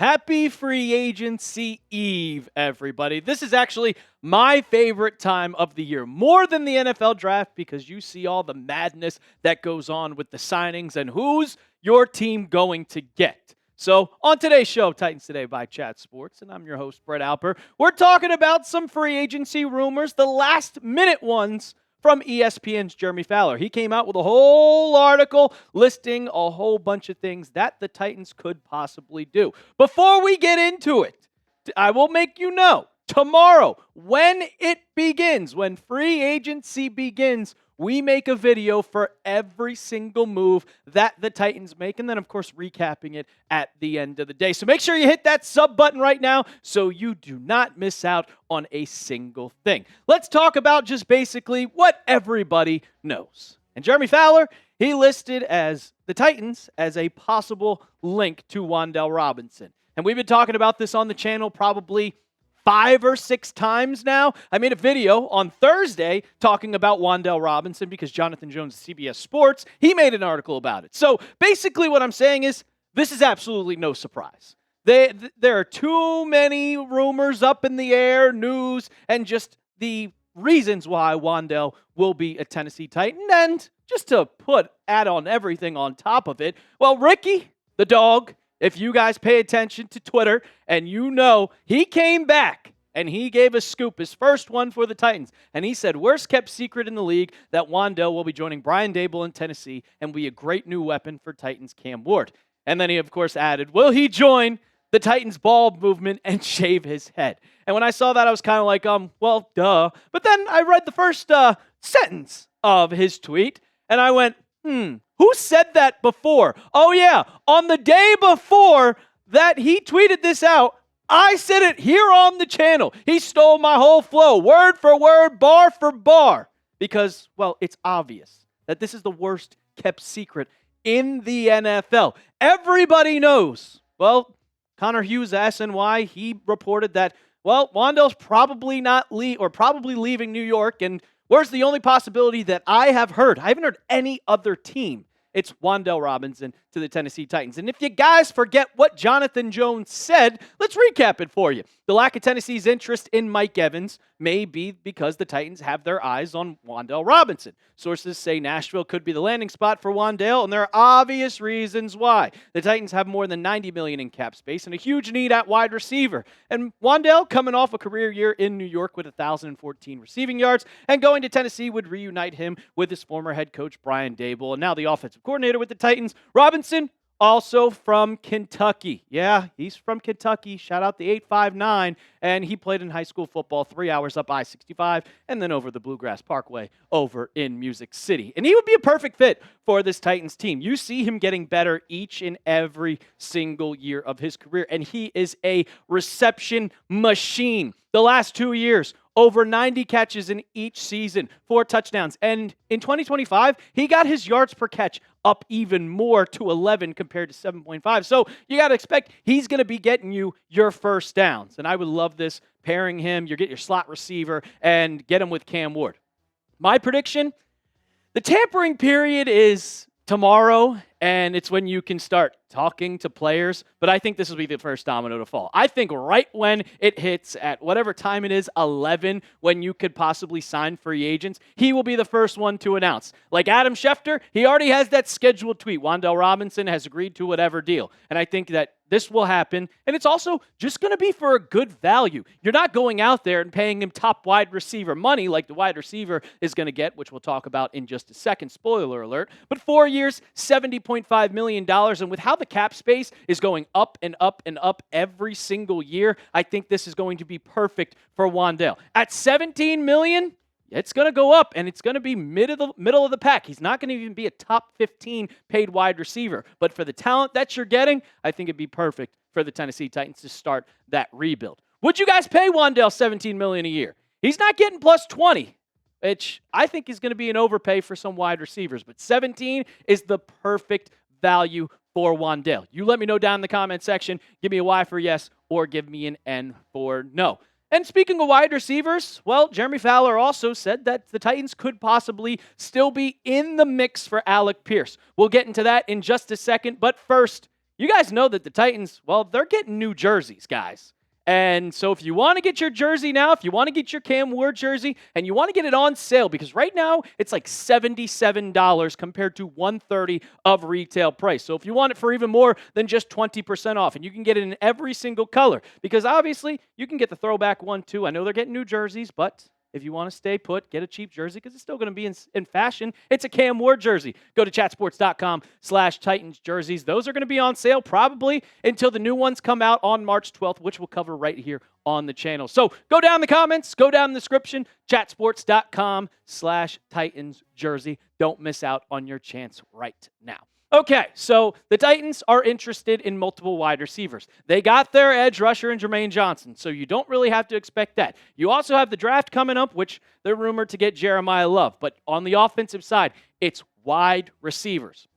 Happy free agency eve, everybody. This is actually my favorite time of the year, more than the NFL draft, because you see all the madness that goes on with the signings and who's your team going to get. So on today's show, Titans Today by Chat Sports, and I'm your host, Brett Alper, we're talking about some free agency rumors, the last-minute ones from ESPN's Jeremy Fowler. He came out with a whole article listing a whole bunch of things that the Titans could possibly do. Before we get into it, I will make you know, tomorrow, when it begins, when free agency begins, we make a video for every single move that the Titans make, and then, of course, recapping it at the end of the day. So make sure you hit that sub button right now so you do not miss out on a single thing. Let's talk about just basically what everybody knows. And Jeremy Fowler, he listed as the Titans as a possible link to Wan'Dale Robinson. And we've been talking about this on the channel probably 5 or 6 times now. I made a video on Thursday talking about Wan'Dale Robinson because Jonathan Jones of CBS Sports, he made an article about it. So basically what I'm saying is this is absolutely no surprise. There are too many rumors up in the air, news, and just the reasons why Wan'Dale will be a Tennessee Titan. And just to add on everything on top of it, well, Rickey, the dog, if you guys pay attention to Twitter, and you know, he came back and he gave a scoop, his first one for the Titans. And he said, worst kept secret in the league, that Wan'Dale will be joining Brian Daboll in Tennessee and be a great new weapon for Titans Cam Ward. And then he, of course, added, will he join the Titans ball movement and shave his head? And when I saw that, I was kind of like, well, duh. But then I read the first sentence of his tweet, and I went, who said that before? Oh, yeah. On the day before that he tweeted this out, I said it here on the channel. He stole my whole flow, word for word, bar for bar. Because, well, it's obvious that this is the worst kept secret in the NFL. Everybody knows. Well, Connor Hughes, SNY, he reported that, well, Wan'Dale's probably probably leaving New York, and where's the only possibility that I have heard? I haven't heard any other team. It's Wan'Dale Robinson to the Tennessee Titans. And if you guys forget what Jonathan Jones said, let's recap it for you. The lack of Tennessee's interest in Mike Evans may be because the Titans have their eyes on Wan'Dale Robinson. Sources say Nashville could be the landing spot for Wan'Dale, and there are obvious reasons why. The Titans have more than $90 million in cap space and a huge need at wide receiver. And Wan'Dale, coming off a career year in New York with 1,014 receiving yards, and going to Tennessee would reunite him with his former head coach Brian Daboll, and now the offensive coordinator with the Titans. Robinson, also from Kentucky. Yeah, he's from Kentucky. Shout out the 859. And he played in high school football 3 hours up I-65 and then over the Bluegrass Parkway over in Music City. And he would be a perfect fit for this Titans team. You see him getting better each and every single year of his career. And he is a reception machine. The last 2 years, over 90 catches in each season, 4 touchdowns. And in 2025, he got his yards per catch up even more to 11 compared to 7.5. So you got to expect he's going to be getting you your first downs. And I would love this, pairing him. You get your slot receiver and get him with Cam Ward. My prediction, the tampering period is tomorrow, and it's when you can start talking to players, but I think this will be the first domino to fall. I think right when it hits at whatever time it is, 11, when you could possibly sign free agents, he will be the first one to announce. Like Adam Schefter, he already has that scheduled tweet. Wan'Dale Robinson has agreed to whatever deal, and I think that this will happen, and it's also just going to be for a good value. You're not going out there and paying him top wide receiver money like the wide receiver is going to get, which we'll talk about in just a second, spoiler alert, but 4 years, $70.5 million, and with how the cap space is going up and up and up every single year, I think this is going to be perfect for Wan'Dale. At $17 million, it's going to go up, and it's going to be middle of the pack. He's not going to even be a top 15 paid wide receiver. But for the talent that you're getting, I think it'd be perfect for the Tennessee Titans to start that rebuild. Would you guys pay Wan'Dale $17 million a year? He's not getting plus 20, which I think is going to be an overpay for some wide receivers. But 17 is the perfect value for Wan'Dale. You let me know down in the comment section. Give me a Y for yes or give me an N for no. And speaking of wide receivers, well, Jeremy Fowler also said that the Titans could possibly still be in the mix for Alec Pierce. We'll get into that in just a second, but first, you guys know that the Titans, well, they're getting new jerseys, guys. And so if you want to get your jersey now, if you want to get your Cam Ward jersey, and you want to get it on sale, because right now it's like $77 compared to $130 of retail price. So if you want it for even more than just 20% off, and you can get it in every single color, because obviously you can get the throwback one too. I know they're getting new jerseys, but if you want to stay put, get a cheap jersey because it's still going to be in fashion. It's a Cam Ward jersey. Go to chatsports.com/Titans jerseys. Those are going to be on sale probably until the new ones come out on March 12th, which we'll cover right here on the channel. So go down in the comments, go down in the description, chatsports.com/Titans jersey. Don't miss out on your chance right now. Okay, so the Titans are interested in multiple wide receivers. They got their edge rusher in Jermaine Johnson, so you don't really have to expect that. You also have the draft coming up, which they're rumored to get Jeremiah Love. But on the offensive side, it's wide receivers.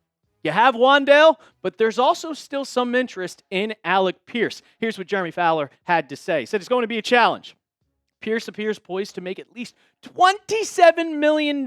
You have Wan'Dale, but there's also still some interest in Alec Pierce. Here's what Jeremy Fowler had to say. He said it's going to be a challenge. Pierce appears poised to make at least $27 million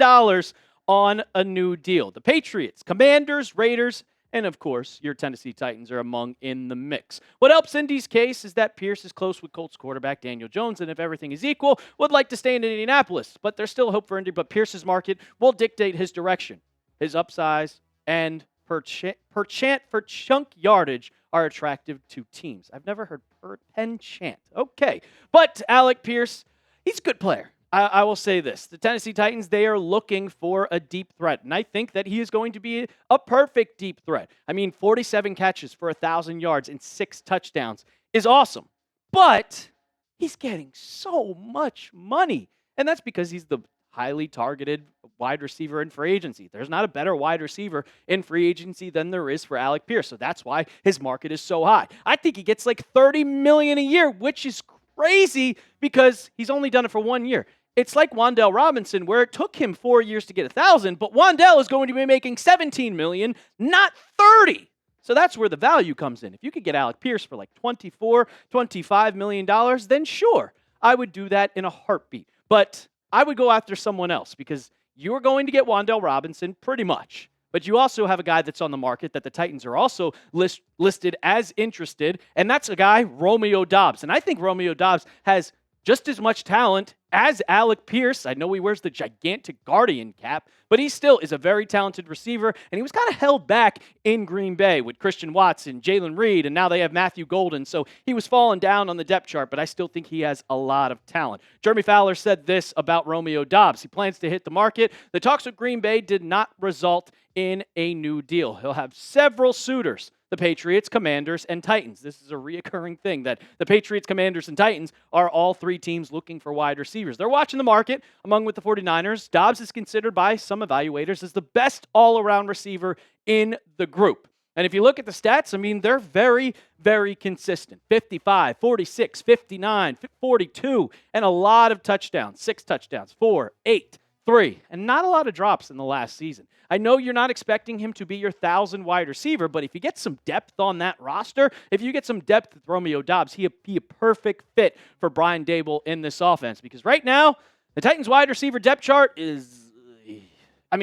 on a new deal. The Patriots, Commanders, Raiders, and of course, your Tennessee Titans are among in the mix. What helps Indy's case is that Pierce is close with Colts quarterback Daniel Jones, and if everything is equal, would like to stay in Indianapolis. But there's still hope for Indy, but Pierce's market will dictate his direction. His upsize and per chunk yardage are attractive to teams. I've never heard per chant. Okay, but Alec Pierce, he's a good player. I will say this. The Tennessee Titans, they are looking for a deep threat, and I think that he is going to be a perfect deep threat. I mean, 47 catches for 1,000 yards and 6 touchdowns is awesome, but he's getting so much money, and that's because he's the highly targeted wide receiver in free agency. There's not a better wide receiver in free agency than there is for Alec Pierce, so that's why his market is so high. I think he gets like $30 million a year, which is crazy because he's only done it for 1 year. It's like Wan'Dale Robinson, where it took him 4 years to get 1,000, but Wan'Dale is going to be making $17 million, not $30. So that's where the value comes in. If you could get Alec Pierce for like $24, $25 million, then sure, I would do that in a heartbeat. But I would go after someone else because you're going to get Wan'Dale Robinson pretty much. But you also have a guy that's on the market that the Titans are also listed as interested, and that's a guy, Romeo Doubs. And I think Romeo Doubs has just as much talent as Alec Pierce. I know he wears the gigantic Guardian cap, but he still is a very talented receiver, and he was kind of held back in Green Bay with Christian Watson, Jalen Reed, and now they have Matthew Golden, so he was falling down on the depth chart, but I still think he has a lot of talent. Jeremy Fowler said this about Romeo Doubs. He plans to hit the market. The talks with Green Bay did not result in a new deal. He'll have several suitors. The Patriots, Commanders, and Titans. This is a reoccurring thing that the Patriots, Commanders, and Titans are all three teams looking for wide receivers. They're watching the market among with the 49ers. Doubs is considered by some evaluators as the best all-around receiver in the group. And if you look at the stats, I mean, they're very, very consistent. 55, 46, 59, 42, and a lot of touchdowns. 6 touchdowns, 4, 8, 3, and not a lot of drops in the last season. I know you're not expecting him to be your 1,000 wide receiver, but if you get some depth on that roster, if you get some depth with Romeo Doubs, he'd be a perfect fit for Brian Daboll in this offense. Because right now, the Titans wide receiver depth chart is,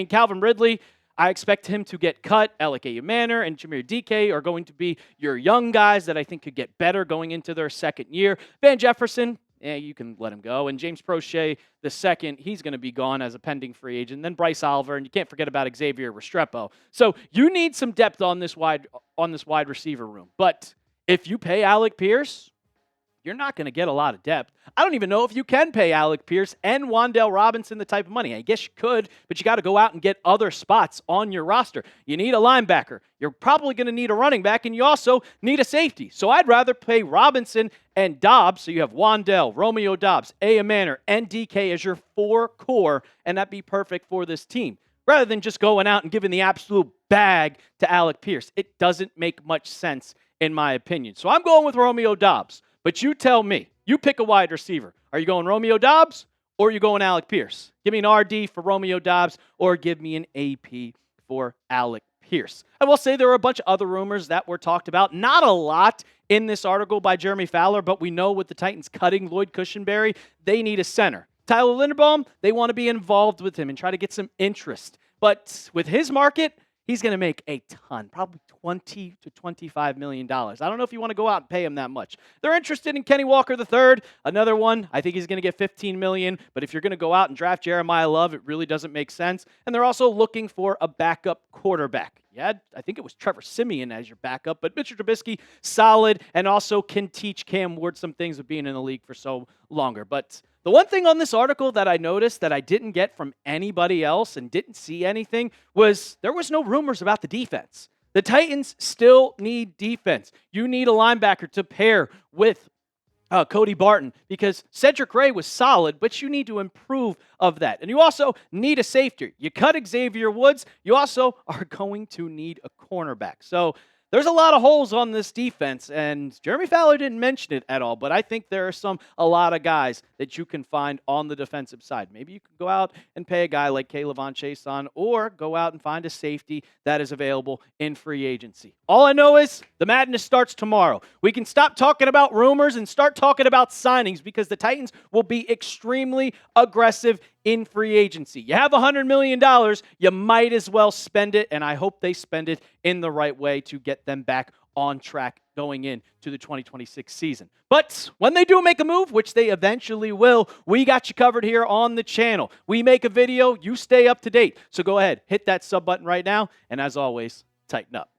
Calvin Ridley, I expect him to get cut. Alec and Jameer DK are going to be your young guys that I think could get better going into their second year. Van Jefferson, you can let him go. And James Prochet, the second, he's going to be gone as a pending free agent. Then Bryce Oliver, and you can't forget about Xavier Restrepo. So you need some depth on this wide receiver room. But if you pay Alec Pierce, you're not going to get a lot of depth. I don't even know if you can pay Alec Pierce and Wan'Dale Robinson the type of money. I guess you could, but you got to go out and get other spots on your roster. You need a linebacker. You're probably going to need a running back, and you also need a safety. So I'd rather pay Robinson and Doubs, so you have Wan'Dale, Romeo Doubs, Manor, and DK as your 4 core, and that'd be perfect for this team. Rather than just going out and giving the absolute bag to Alec Pierce. It doesn't make much sense, in my opinion. So I'm going with Romeo Doubs. But you tell me, you pick a wide receiver. Are you going Romeo Doubs or are you going Alec Pierce? Give me an RD for Romeo Doubs or give me an AP for Alec Pierce. I will say there are a bunch of other rumors that were talked about. Not a lot in this article by Jeremy Fowler, but we know with the Titans cutting Lloyd Cushenberry, they need a center. Tyler Linderbaum, they want to be involved with him and try to get some interest. But with his market, he's going to make a ton, probably $20 to $25 million. I don't know if you want to go out and pay him that much. They're interested in Kenny Walker III, another one. I think he's going to get $15 million, but if you're going to go out and draft Jeremiah Love, it really doesn't make sense. And they're also looking for a backup quarterback. Yeah, I think it was Trevor Siemian as your backup, but Mitchell Trubisky, solid, and also can teach Cam Ward some things of being in the league for so longer. But the one thing on this article that I noticed that I didn't get from anybody else and didn't see anything was there was no rumors about the defense. The Titans still need defense. You need a linebacker to pair with Cody Barton, because Cedric Gray was solid, but you need to improve of that. And you also need a safety. You cut Xavier Woods, you also are going to need a cornerback. So there's a lot of holes on this defense, and Jeremy Fowler didn't mention it at all, but I think there are a lot of guys that you can find on the defensive side. Maybe you can go out and pay a guy like K'Lavon Chaisson, or go out and find a safety that is available in free agency. All I know is the madness starts tomorrow. We can stop talking about rumors and start talking about signings, because the Titans will be extremely aggressive in free agency. You have $100 million, you might as well spend it, and I hope they spend it in the right way to get them back on track going into the 2026 season. But when they do make a move, which they eventually will, we got you covered here on the channel. We make a video, you stay up to date. So go ahead, hit that sub button right now, and as always, tighten up.